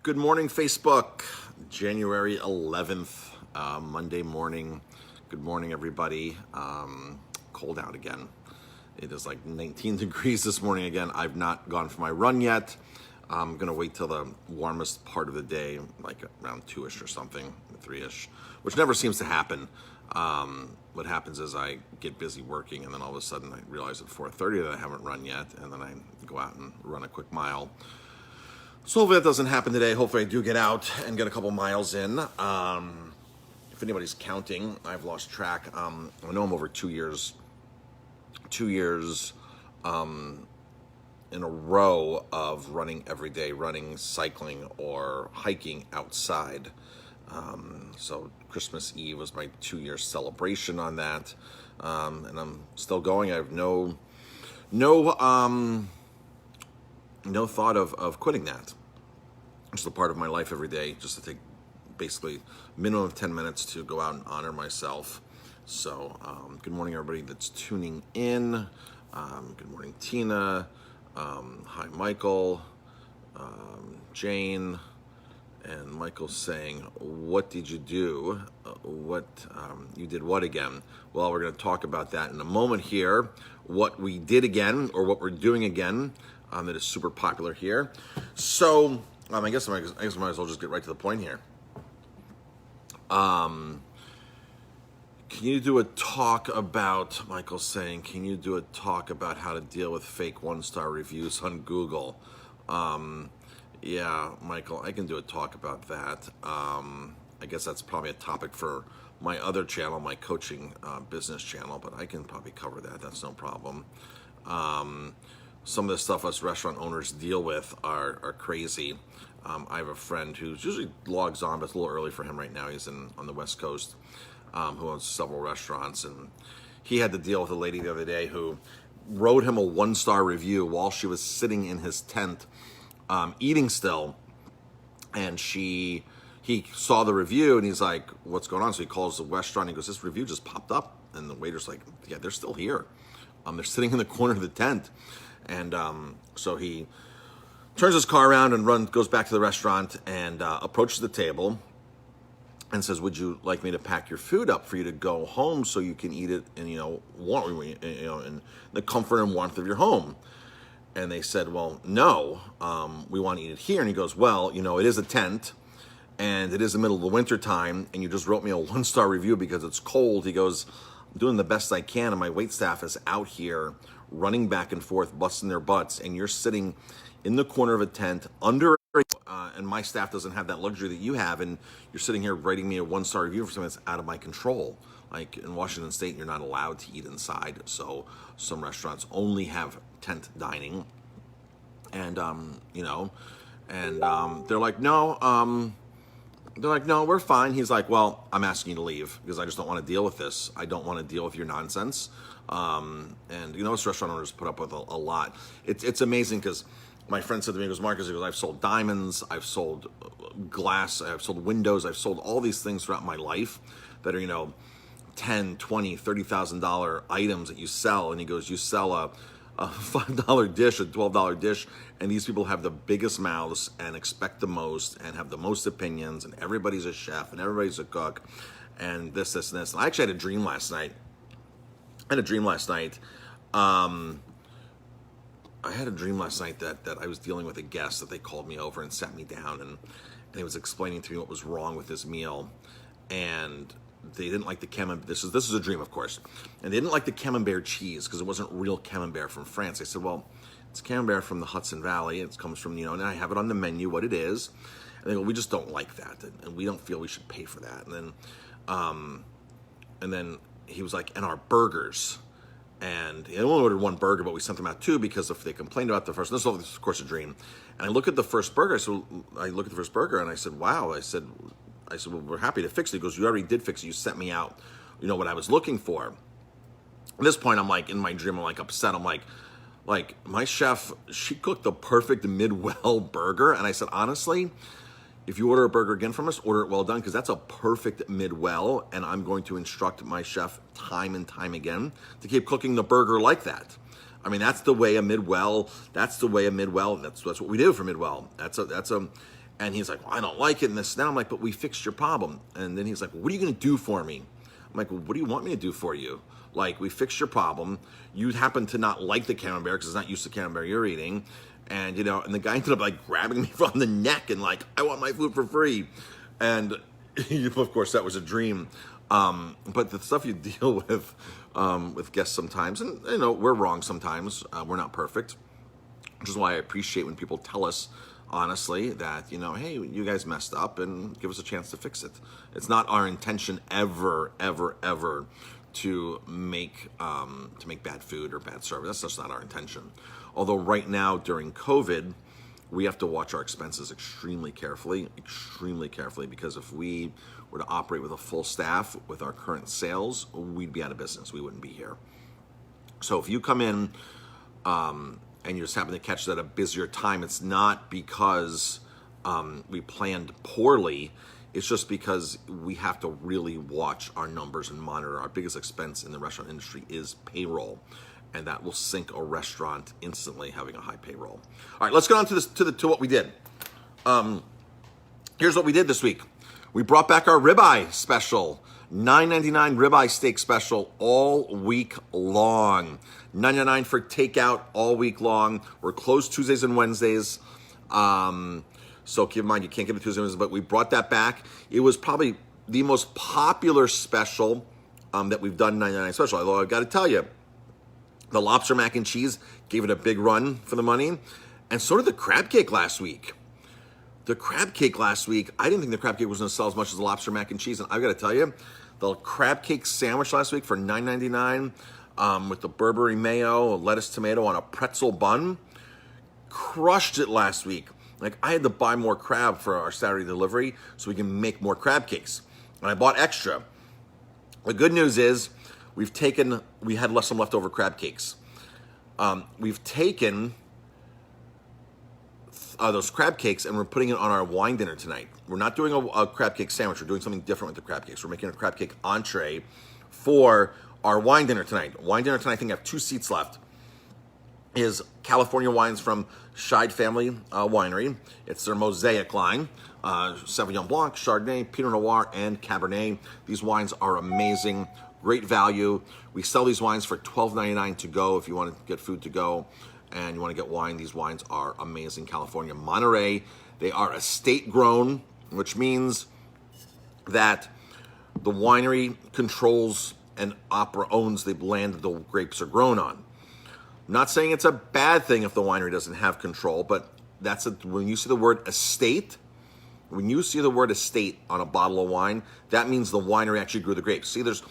Good morning, Facebook. January 11th, Monday morning. Good morning, everybody. Cold out again. It is like 19 degrees this morning again. I've not gone for my run yet. I'm going to wait till the warmest part of the day, like around 2-ish or something, 3-ish, which never seems to happen. What happens is I get busy working, and then all of a sudden I realize at 4:30 that I haven't run yet, and then I go out and run a quick mile. So hopefully that doesn't happen today. Hopefully I do get out and get a couple miles in. If anybody's counting, I've lost track. I know I'm over 2 years in a row of running every day, running, cycling, or hiking outside. So Christmas Eve was my 2-year celebration on that. And I'm still going. I have no thought of quitting that. It's a part of my life every day, just to take basically minimum of 10 minutes to go out and honor myself. So good morning, everybody that's tuning in. Good morning, Tina. Hi, Michael, Jane, and Michael's saying, what did you do? You did what again? Well, we're going to talk about that in a moment here. What we did again, or what we're doing again, that is super popular here. So I guess I might as well just get right to the point here. Can you do a talk about, Michael's saying, can you do a talk about how to deal with fake 1-star reviews on Google? Yeah, Michael, I can do a talk about that. I guess that's probably a topic for my other channel, my coaching business channel, but I can probably cover that. That's no problem. Some of the stuff us restaurant owners deal with are crazy. I have a friend who's usually logs on, but it's a little early for him right now. He's on the West Coast, who owns several restaurants, and he had to deal with a lady the other day who wrote him a 1-star review while she was sitting in his tent, eating still, and he saw the review and he's like, "What's going on?" So he calls the restaurant and he goes, "This review just popped up," and the waiter's like, "Yeah, they're still here. They're sitting in the corner of the tent," and so he turns his car around and goes back to the restaurant and approaches the table and says, "Would you like me to pack your food up for you to go home so you can eat it in in the comfort and warmth of your home?" And they said, "Well, no, we want to eat it here." And he goes, "Well, it is a tent and it is the middle of the winter time, and you just wrote me a 1-star review because it's cold." He goes, "I'm doing the best I can, and my wait staff is out here running back and forth, busting their butts, and you're sitting in the corner of a tent under and my staff doesn't have that luxury that you have, and you're sitting here writing me a 1-star review for something that's out of my control." Like in Washington State, you're not allowed to eat inside, so some restaurants only have tent dining, and they're like, "No, we're fine." He's like, "Well, I'm asking you to leave because I just don't want to deal with this. I don't want to deal with your nonsense." Us restaurant owners put up with a lot. It's amazing because my friend said to me, he goes, "Marcus, he goes, I've sold diamonds, I've sold glass, I've sold windows, I've sold all these things throughout my life that are, $10, $20, $30,000 items that you sell." And he goes, "You sell a $5 dish, a $12 dish, and these people have the biggest mouths and expect the most and have the most opinions, and everybody's a chef and everybody's a cook and this, and this." And I actually had a dream last night. I had a dream last night that I was dealing with a guest that they called me over and sat me down, and he was explaining to me what was wrong with his meal, and they didn't like the camembert. This is a dream, of course, and they didn't like the camembert cheese because it wasn't real camembert from France. I said, "Well, it's camembert from the Hudson Valley. It comes from and I have it on the menu what it is." And they go, "We just don't like that, and we don't feel we should pay for that." And then he was like, "And our burgers." And he only ordered one burger, but we sent them out 2 because if they complained about the first. This is, of course, a dream. And I look at the first burger. I look at the first burger, and I said, "Wow." I said, "Well, we're happy to fix it." He goes, "You already did fix it. You sent me out, what I was looking for." At this point, I'm like, in my dream, I'm like upset. I'm like my chef, she cooked the perfect mid-well burger. And I said, "Honestly, if you order a burger again from us, order it well done, because that's a perfect mid-well, and I'm going to instruct my chef time and time again to keep cooking the burger like that." I mean, that's the way a mid-well. That's what we do for mid-well. And he's like, well, I don't like it and this. Now I'm like, but we fixed your problem. And then he's like, well, what are you going to do for me? I'm like, well, what do you want me to do for you? Like, we fixed your problem. You happen to not like the camembert because it's not used to camembert you're eating. And, and the guy ended up like grabbing me from the neck and like, I want my food for free. And of course that was a dream. But the stuff you deal with guests sometimes, and we're wrong sometimes. We're not perfect, which is why I appreciate when people tell us honestly that, hey, you guys messed up and give us a chance to fix it. It's not our intention ever, ever, ever to make bad food or bad service. That's just not our intention. Although right now during COVID, we have to watch our expenses extremely carefully, because if we were to operate with a full staff with our current sales, we'd be out of business. We wouldn't be here. So if you come in and you just happen to catch that at a busier time, it's not because we planned poorly. It's just because we have to really watch our numbers and monitor. Our biggest expense in the restaurant industry is payroll, and that will sink a restaurant instantly, having a high payroll. All right, let's get on to what we did. Here's what we did this week. We brought back our ribeye special, $9.99 ribeye steak special all week long. $9.99 for takeout all week long. We're closed Tuesdays and Wednesdays. So keep in mind, you can't get it Tuesdays and Wednesdays, but we brought that back. It was probably the most popular special that we've done, $9.99 special. Although I've got to tell you, the lobster mac and cheese gave it a big run for the money. And so did the crab cake last week. The crab cake last week, I didn't think the crab cake was going to sell as much as the lobster mac and cheese. And I've got to tell you, the crab cake sandwich last week for $9.99 with the Burberry mayo, lettuce, tomato on a pretzel bun, crushed it last week. Like, I had to buy more crab for our Saturday delivery so we can make more crab cakes. And I bought extra. The good news is we had some leftover crab cakes. We've taken those crab cakes and we're putting it on our wine dinner tonight. We're not doing a crab cake sandwich. We're doing something different with the crab cakes. We're making a crab cake entree for our wine dinner tonight. Wine dinner tonight, I think I have 2 seats left, is California wines from Scheid Family Winery. It's their Mosaic line. Sauvignon Blanc, Chardonnay, Pinot Noir, and Cabernet. These wines are amazing. Great value. We sell these wines for $12.99 to go if you want to get food to go and you want to get wine. These wines are amazing. California, Monterey. They are estate grown, which means that the winery controls and owns the land that the grapes are grown on. I'm not saying it's a bad thing if the winery doesn't have control, but when you see the word estate, on a bottle of wine, that means the winery actually grew the grapes. See, there's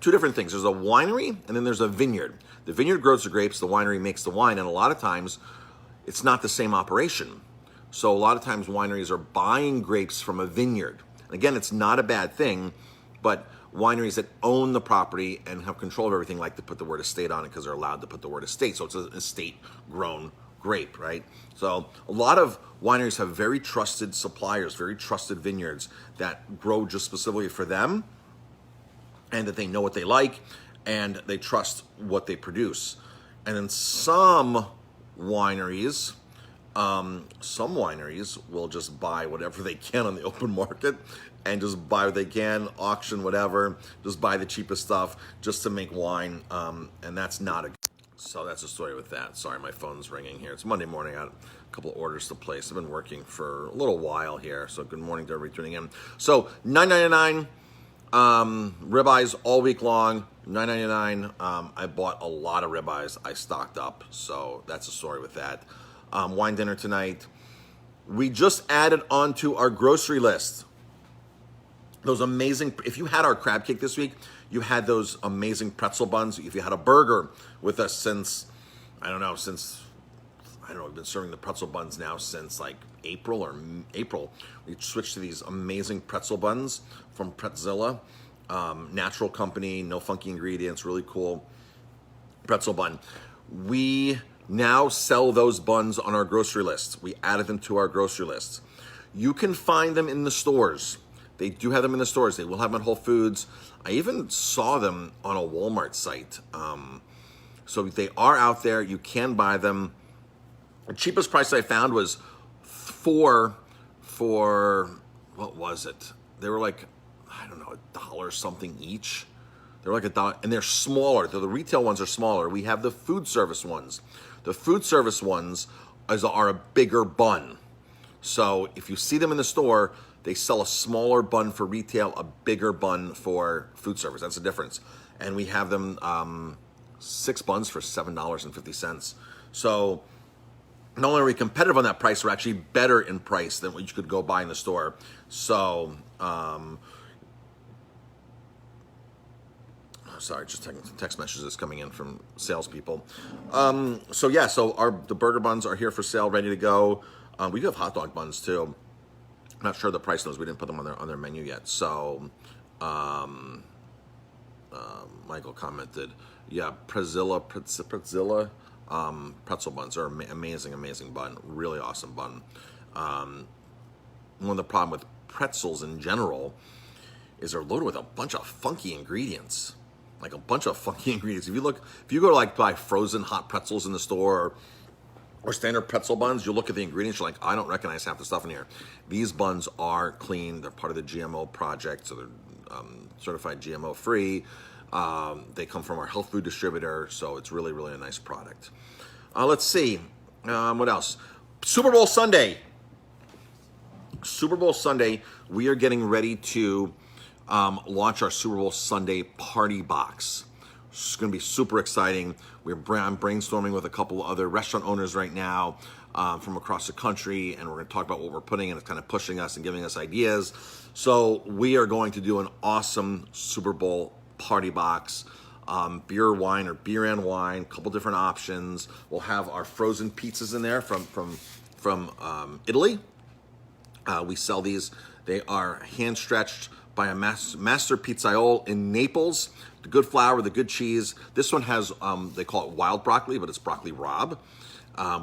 2 different things. There's a winery and then there's a vineyard. The vineyard grows the grapes, the winery makes the wine, and a lot of times it's not the same operation. So a lot of times wineries are buying grapes from a vineyard. And again, it's not a bad thing, but wineries that own the property and have control of everything like to put the word estate on it because they're allowed to put the word estate. So it's an estate grown grape, right? So a lot of wineries have very trusted suppliers, very trusted vineyards that grow just specifically for them and that they know what they like and they trust what they produce. And then some wineries will just buy whatever they can on the open market and just buy what they can, auction, whatever, just buy the cheapest stuff just to make wine. And that's not so that's the story with that. Sorry, my phone's ringing here. It's Monday morning. I got a couple of orders to place. I've been working for a little while here. So good morning to everybody tuning in. So $9.99 ribeyes all week long. $9.99. I bought a lot of ribeyes. I stocked up. So that's the story with that. Wine dinner tonight. We just added onto our grocery list those amazing, if you had our crab cake this week, you had those amazing pretzel buns. If you had a burger with us since, we've been serving the pretzel buns now since like April. We switched to these amazing pretzel buns from Pretzilla. Natural company, no funky ingredients, really cool pretzel bun. We now sell those buns on our grocery list. We added them to our grocery list. You can find them in the stores. They do have them in the stores. They will have them at Whole Foods. I even saw them on a Walmart site. So they are out there. You can buy them. The cheapest price I found was 4 for, what was it? They were like, I don't know, $1 something each. They're like $1, and they're smaller. The retail ones are smaller. We have the food service ones. The food service ones are a bigger bun. So if you see them in the store, they sell a smaller bun for retail, a bigger bun for food service. That's the difference. And we have them 6 buns for $7.50. So not only are we competitive on that price, we're actually better in price than what you could go buy in the store. So, sorry, just text messages coming in from salespeople. So the burger buns are here for sale, ready to go. We do have hot dog buns too. I'm not sure the price of those. We didn't put them on their menu yet. So, Michael commented, yeah, Pretzel buns are amazing bun, really awesome bun. One of the problem with pretzels in general is they're loaded with a bunch of funky ingredients. Like a bunch of funky ingredients. If you go to like buy frozen hot pretzels in the store or standard pretzel buns, you look at the ingredients, you're like, I don't recognize half the stuff in here. These buns are clean. They're part of the GMO project, so they're certified GMO free. They come from our health food distributor, so it's really, really a nice product. Let's see. What else? Super Bowl Sunday. Super Bowl Sunday, we are getting ready to launch our Super Bowl Sunday party box. It's going to be super exciting. I'm brainstorming with a couple other restaurant owners right now from across the country, and we're going to talk about what we're putting in. It's kind of pushing us and giving us ideas. So we are going to do an awesome Super Bowl party box. Beer, wine, or beer and wine, a couple different options. We'll have our frozen pizzas in there from Italy. We sell these. They are hand stretched by a master pizzaiolo in Naples. The good flour, the good cheese. This one has, they call it wild broccoli, but it's broccoli rabe.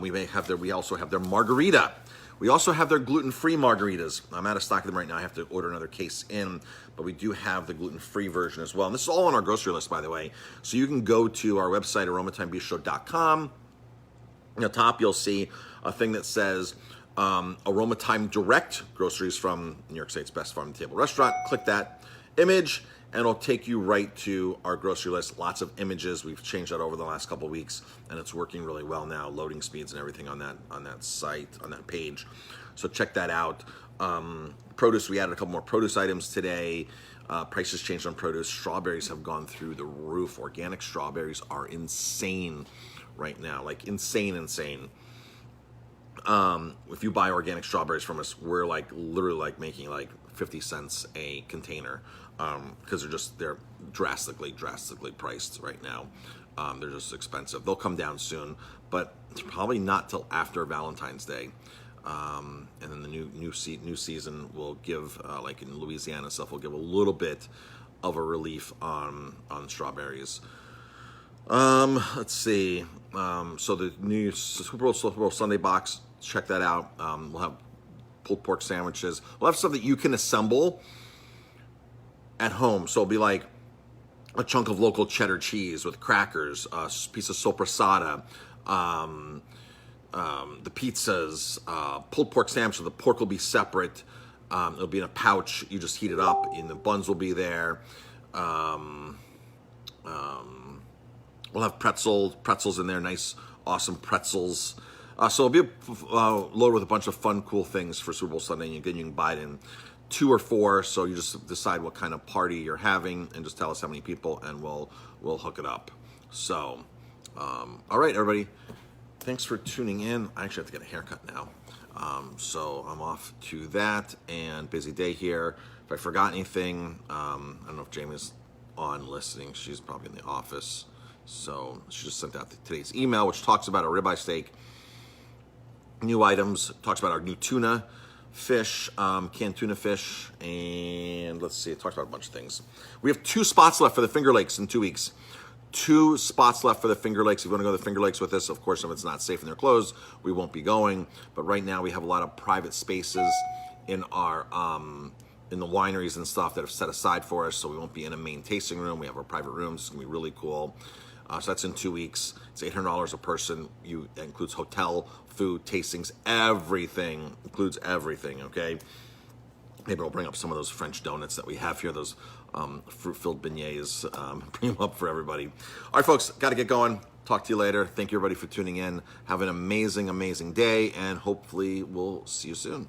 We also have their margarita. We also have their gluten-free margaritas. I'm out of stock of them right now. I have to order another case in, but we do have the gluten-free version as well. And this is all on our grocery list, by the way. So you can go to our website, aromatimebistro.com. On the top, you'll see a thing that says Aroma Time Direct, groceries from New York State's best farm-to-table restaurant. Click that image, and it'll take you right to our grocery list. Lots of images. We've changed that over the last couple of weeks, and it's working really well now. Loading speeds and everything on that site, on that page. So check that out. Produce, we added a couple more produce items today. Prices changed on produce. Strawberries have gone through the roof. Organic strawberries are insane right now, like insane. If you buy organic strawberries from us, we're like literally like making like 50 cents a container because they're drastically priced right now. They're just expensive. They'll come down soon, but it's probably not till after Valentine's Day. And then the new season will give, like in Louisiana stuff, will give a little bit of a relief on strawberries. Let's see. So the new Super Bowl Sunday box, check that out. We'll have pulled pork sandwiches. We'll have stuff that you can assemble at home. So it'll be like a chunk of local cheddar cheese with crackers, a piece of sopressata, the pizzas, pulled pork sandwich. So the pork will be separate. It'll be in a pouch. You just heat it up, and the buns will be there. We'll have pretzels in there, nice, awesome pretzels. So it'll be loaded with a bunch of fun, cool things for Super Bowl Sunday. And again, you can buy it in 2 or 4. So you just decide what kind of party you're having and just tell us how many people, and we'll hook it up. So, all right, everybody. Thanks for tuning in. I actually have to get a haircut now. So I'm off to that, and busy day here. If I forgot anything, I don't know if Jamie's on listening. She's probably in the office. So she just sent out today's email, which talks about our ribeye steak, new items, talks about our new tuna fish, canned tuna fish, and let's see, it talks about a bunch of things. We have 2 spots left for the Finger Lakes in 2 weeks. 2 spots left for the Finger Lakes. If you want to go to the Finger Lakes with us, of course, if it's not safe and they're closed, we won't be going. But right now we have a lot of private spaces in our in the wineries and stuff that are set aside for us, so we won't be in a main tasting room. We have our private rooms. It's going to be really cool. So that's in 2 weeks. It's $800 a person. It includes hotel, food, tastings, everything. Includes everything, okay? Maybe I'll bring up some of those French donuts that we have here, those fruit-filled beignets. Bring them up for everybody. All right, folks, got to get going. Talk to you later. Thank you, everybody, for tuning in. Have an amazing, amazing day, and hopefully we'll see you soon.